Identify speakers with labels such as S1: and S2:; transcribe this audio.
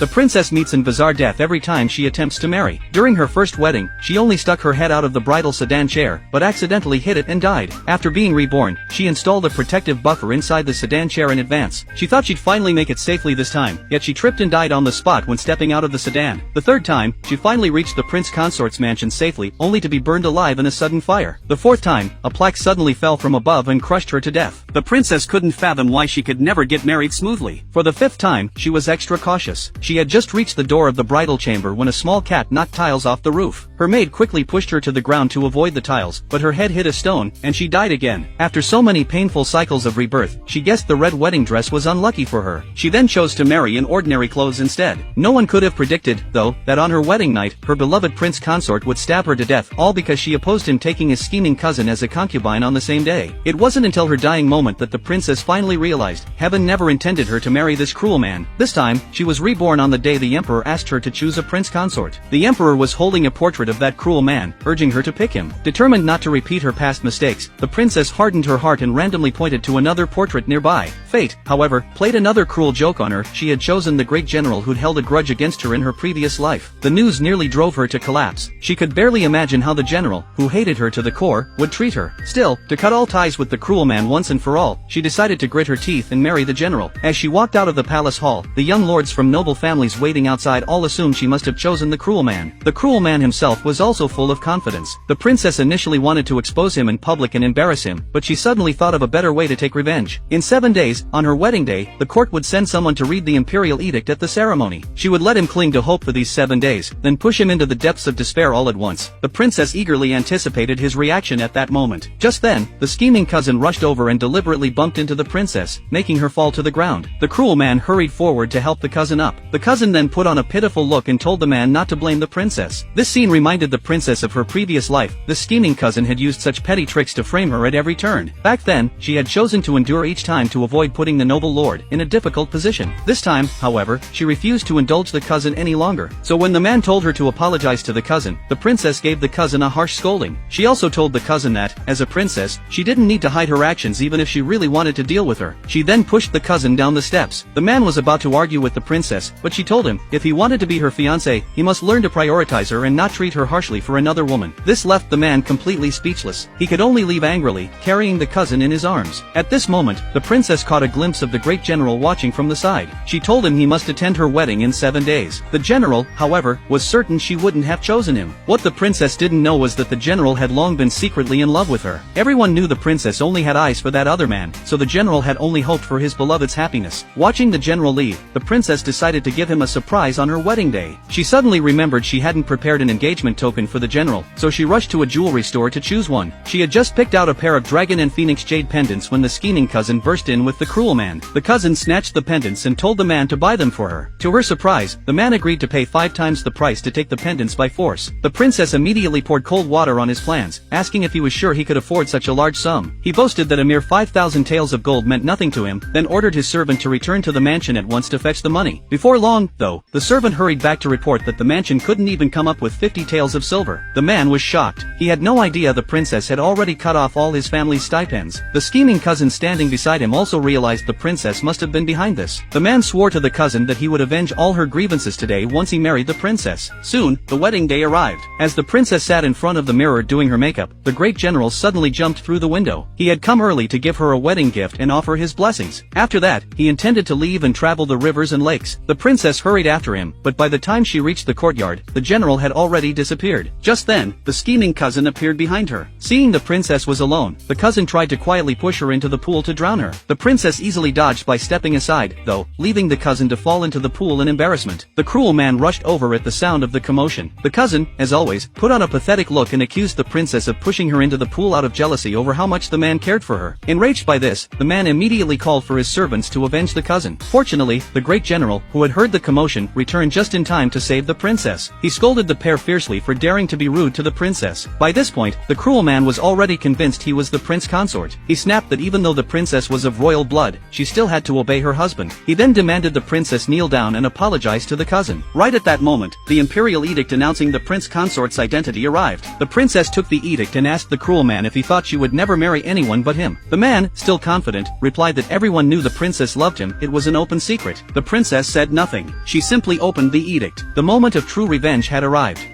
S1: The princess meets an bizarre death every time she attempts to marry. During her first wedding, she only stuck her head out of the bridal sedan chair, but accidentally hit it and died. After being reborn, she installed a protective buffer inside the sedan chair in advance. She thought she'd finally make it safely this time, yet she tripped and died on the spot when stepping out of the sedan. The third time, she finally reached the prince consort's mansion safely, only to be burned alive in a sudden fire. The fourth time, a plaque suddenly fell from above and crushed her to death. The princess couldn't fathom why she could never get married smoothly. For the fifth time, she was extra cautious. She had just reached the door of the bridal chamber when a small cat knocked tiles off the roof. Her maid quickly pushed her to the ground to avoid the tiles, but her head hit a stone, and she died again. After so many painful cycles of rebirth, she guessed the red wedding dress was unlucky for her. She then chose to marry in ordinary clothes instead. No one could have predicted, though, that on her wedding night, her beloved prince consort would stab her to death, all because she opposed him taking his scheming cousin as a concubine on the same day. It wasn't until her dying moment that the princess finally realized heaven never intended her to marry this cruel man. This time, she was reborn on the day the emperor asked her to choose a prince consort. The emperor was holding a portrait of that cruel man, urging her to pick him. Determined not to repeat her past mistakes, the princess hardened her heart and randomly pointed to another portrait nearby. Fate, however, played another cruel joke on her. She had chosen the great general who'd held a grudge against her in her previous life. The news nearly drove her to collapse. She could barely imagine how the general, who hated her to the core, would treat her. Still, to cut all ties with the cruel man once and for all, she decided to grit her teeth and marry the general. As she walked out of the palace hall, the young lords from noble families waiting outside all assumed she must have chosen the cruel man. The cruel man himself was also full of confidence. The princess initially wanted to expose him in public and embarrass him, but she suddenly thought of a better way to take revenge. In 7 days, on her wedding day, the court would send someone to read the imperial edict at the ceremony. She would let him cling to hope for these 7 days, then push him into the depths of despair all at once. The princess eagerly anticipated his reaction at that moment. Just then, the scheming cousin rushed over and deliberately bumped into the princess, making her fall to the ground. The cruel man hurried forward to help the cousin up. The cousin then put on a pitiful look and told the man not to blame the princess. This scene reminded the princess of her previous life. The scheming cousin had used such petty tricks to frame her at every turn. Back then, she had chosen to endure each time to avoid putting the noble lord in a difficult position. This time, however, she refused to indulge the cousin any longer. So when the man told her to apologize to the cousin, the princess gave the cousin a harsh scolding. She also told the cousin that, as a princess, she didn't need to hide her actions even if she really wanted to deal with her. She then pushed the cousin down the steps. The man was about to argue with the princess, but she told him, if he wanted to be her fiancé, he must learn to prioritize her and not treat her harshly for another woman. This left the man completely speechless. He could only leave angrily, carrying the cousin in his arms. At this moment, the princess caught a glimpse of the great general watching from the side. She told him he must attend her wedding in 7 days. The general, however, was certain she wouldn't have chosen him. What the princess didn't know was that the general had long been secretly in love with her. Everyone knew the princess only had eyes for that other man, so the general had only hoped for his beloved's happiness. Watching the general leave, the princess decided to give him a surprise on her wedding day. She suddenly remembered she hadn't prepared an engagement token for the general, so she rushed to a jewelry store to choose one. She had just picked out a pair of dragon and phoenix jade pendants when the scheming cousin burst in with the cruel man. The cousin snatched the pendants and told the man to buy them for her. To her surprise, the man agreed to pay 5 times the price to take the pendants by force. The princess immediately poured cold water on his plans, asking if he was sure he could afford such a large sum. He boasted that a mere 5,000 taels of gold meant nothing to him, then ordered his servant to return to the mansion at once to fetch the money. Before long, though, the servant hurried back to report that the mansion couldn't even come up with 50 taels of silver. The man was shocked. He had no idea the princess had already cut off all his family's stipends. The scheming cousin standing beside him also realized the princess must have been behind this. The man swore to the cousin that he would avenge all her grievances today once he married the princess. Soon, the wedding day arrived. As the princess sat in front of the mirror doing her makeup, the great general suddenly jumped through the window. He had come early to give her a wedding gift and offer his blessings. After that, he intended to leave and travel the rivers and lakes. The princess hurried after him, but by the time she reached the courtyard, the general had already disappeared. Just then, the scheming cousin appeared behind her. Seeing the princess was alone, the cousin tried to quietly push her into the pool to drown her. The princess easily dodged by stepping aside, though, leaving the cousin to fall into the pool in embarrassment. The cruel man rushed over at the sound of the commotion. The cousin, as always, put on a pathetic look and accused the princess of pushing her into the pool out of jealousy over how much the man cared for her. Enraged by this, the man immediately called for his servants to avenge the cousin. Fortunately, the great general, who had heard the commotion, returned just in time to save the princess. He scolded the pair fiercely for daring to be rude to the princess. By this point, the cruel man was already convinced he was the prince consort. He snapped that even though the princess was of royal blood, she still had to obey her husband. He then demanded the princess kneel down and apologize to the cousin. Right at that moment, the imperial edict announcing the prince consort's identity arrived. The princess took the edict and asked the cruel man if he thought she would never marry anyone but him. The man, still confident, replied that everyone knew the princess loved him, it was an open secret. The princess said nothing. She simply opened the edict. The moment of true revenge had arrived.